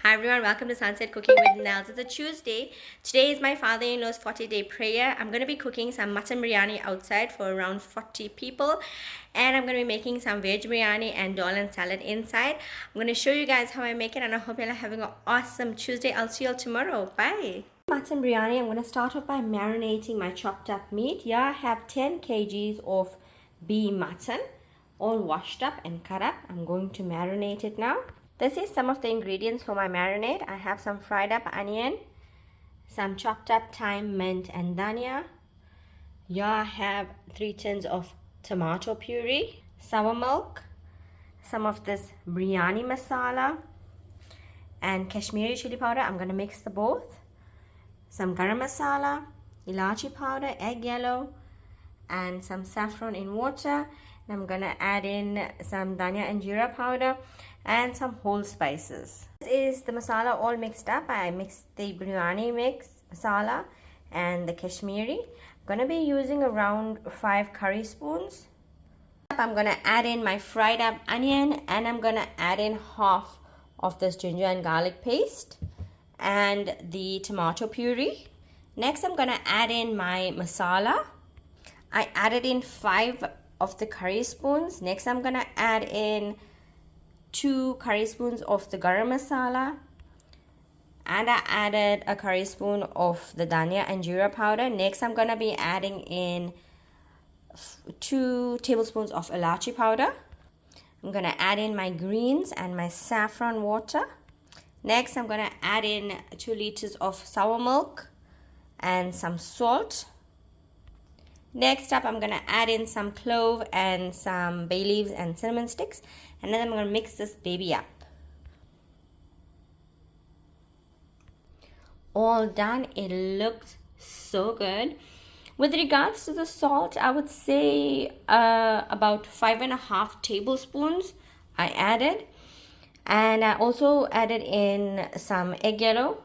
Hi everyone, welcome to Sunset Cooking with Nels. It's a Tuesday. Today is my father-in-law's 40-day prayer. I'm going to be cooking some mutton biryani outside for around 40 people. And I'm going to be making some veg biryani and dal and salad inside. I'm going to show you guys how I make it and I hope you're having an awesome Tuesday. I'll see you all tomorrow. Bye. Mutton biryani, I'm going to start off by marinating my chopped up meat. Here I have 10 kgs of beef mutton, all washed up and cut up. I'm going to marinate it now. This is some of the ingredients for my marinade. I have some fried up onion, some chopped up thyme, mint and dhania. Here I have 3 tins of tomato puree, sour milk, some of this biryani masala and Kashmiri chili powder. I'm going to mix the both. Some garam masala, ilachi powder, egg yellow and some saffron in water. And I'm going to add in some dhania and jeera powder and some whole spices. This is the masala all mixed up. I mixed the biryani mix masala and the Kashmiri. I'm going to be using around 5 curry spoons. I'm going to add in my fried up onion and I'm going to add in half of this ginger and garlic paste and the tomato puree. Next I'm going to add in my masala. I added in 5 of the curry spoons. Next I'm going to add in 2 curry spoons of the garam masala and I added a curry spoon of the dhania and jeera powder. Next I'm going to be adding in 2 tablespoons of ilachi powder. I'm going to add in my greens and my saffron water. Next I'm going to add in 2 liters of sour milk and some salt. Next up, I'm going to add in some clove and some bay leaves and cinnamon sticks. And then I'm going to mix this baby up. All done. It looks so good. With regards to the salt, I would say about 5.5 tablespoons I added. And I also added in some egg yellow.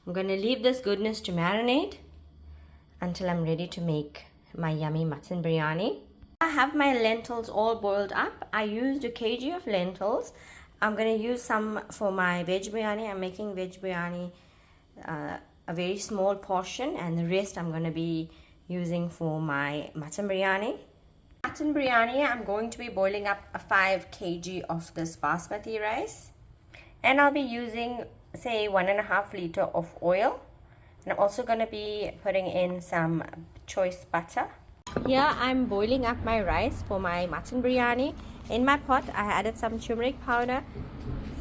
I'm going to leave this goodness to marinate until I'm ready to make my yummy mutton biryani. I have my lentils all boiled up. I used a kg of lentils. I'm going to use some for my veg biryani. I'm making veg biryani a very small portion and the rest I'm going to be using for my mutton biryani. Mutton biryani, I'm going to be boiling up a 5 kg of this basmati rice and I'll be using say 1.5 liter of oil. And I'm also going to be putting in some choice butter. Here I'm boiling up my rice for my mutton biryani. In my pot I added some turmeric powder,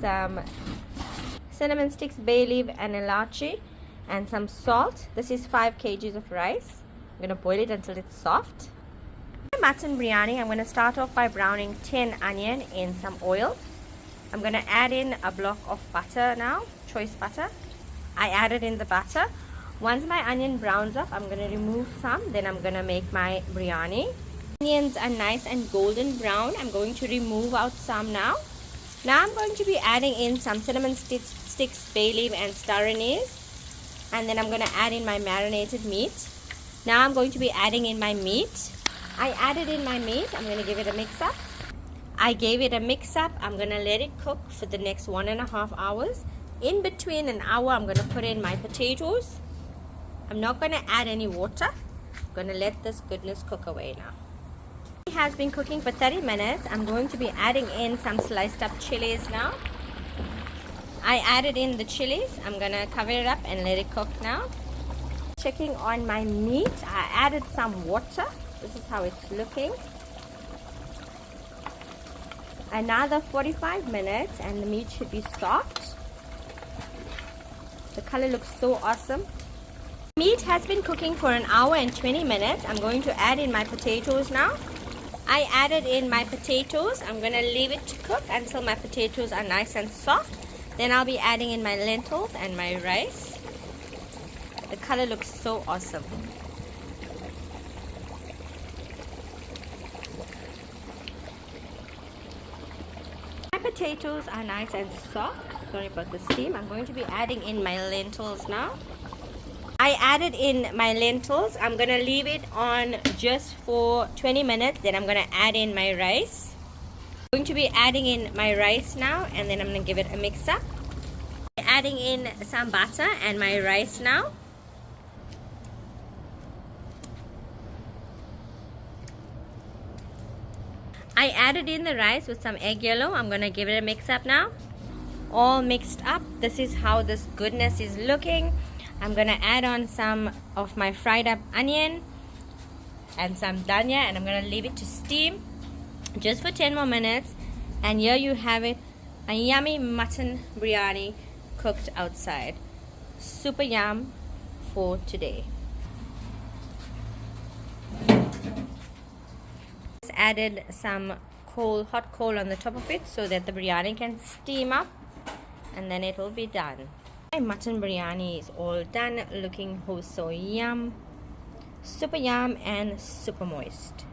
some cinnamon sticks, bay leaf and ilachi and some salt. This is 5 kgs of rice. I'm going to boil it until it's soft. For my mutton biryani, I'm going to start off by browning 10 onion in some oil. I'm going to add in a block of butter now, choice butter. I added in the butter. Once my onion browns up, I'm going to remove some. Then I'm going to make my biryani. Onions are nice and golden brown. I'm going to remove out some now. Now I'm going to be adding in some cinnamon sticks, bay leaf and star anise. And then I'm going to add in my marinated meat. Now I'm going to be adding in my meat. I added in my meat. I'm going to give it a mix up. I gave it a mix up. I'm going to let it cook for the next 1.5 hours. In between an hour, I'm going to put in my potatoes. I'm not going to add any water. I'm going to let this goodness cook away now. It has been cooking for 30 minutes. I'm going to be adding in some sliced up chilies now. I added in the chilies. I'm going to cover it up and let it cook now. Checking on my meat. I added some water. This is how it's looking. Another 45 minutes and the meat should be soft. The color looks so awesome. Meat has been cooking for 1 hour and 20 minutes. I'm going to add in my potatoes now. I added in my potatoes. I'm going to leave it to cook until my potatoes are nice and soft. Then I'll be adding in my lentils and my rice. The color looks so awesome. My potatoes are nice and soft. Sorry about the steam. I'm going to be adding in my lentils now. I added in my lentils. I'm going to leave it on just for 20 minutes. Then I'm going to add in my rice. I'm going to be adding in my rice now and then I'm going to give it a mix up. I adding in some butter and my rice now. I added in the rice with some egg yellow. I'm gonna give it a mix up now. All mixed up. This is how this goodness is looking. I'm gonna add on some of my fried up onion and some dhania, and I'm gonna leave it to steam just for 10 more minutes. And here you have it, a yummy mutton biryani cooked outside. Super yum for today. Added some hot coal on the top of it so that the biryani can steam up, and then it will be done. My mutton biryani is all done, looking oh so yum, super yum and super moist.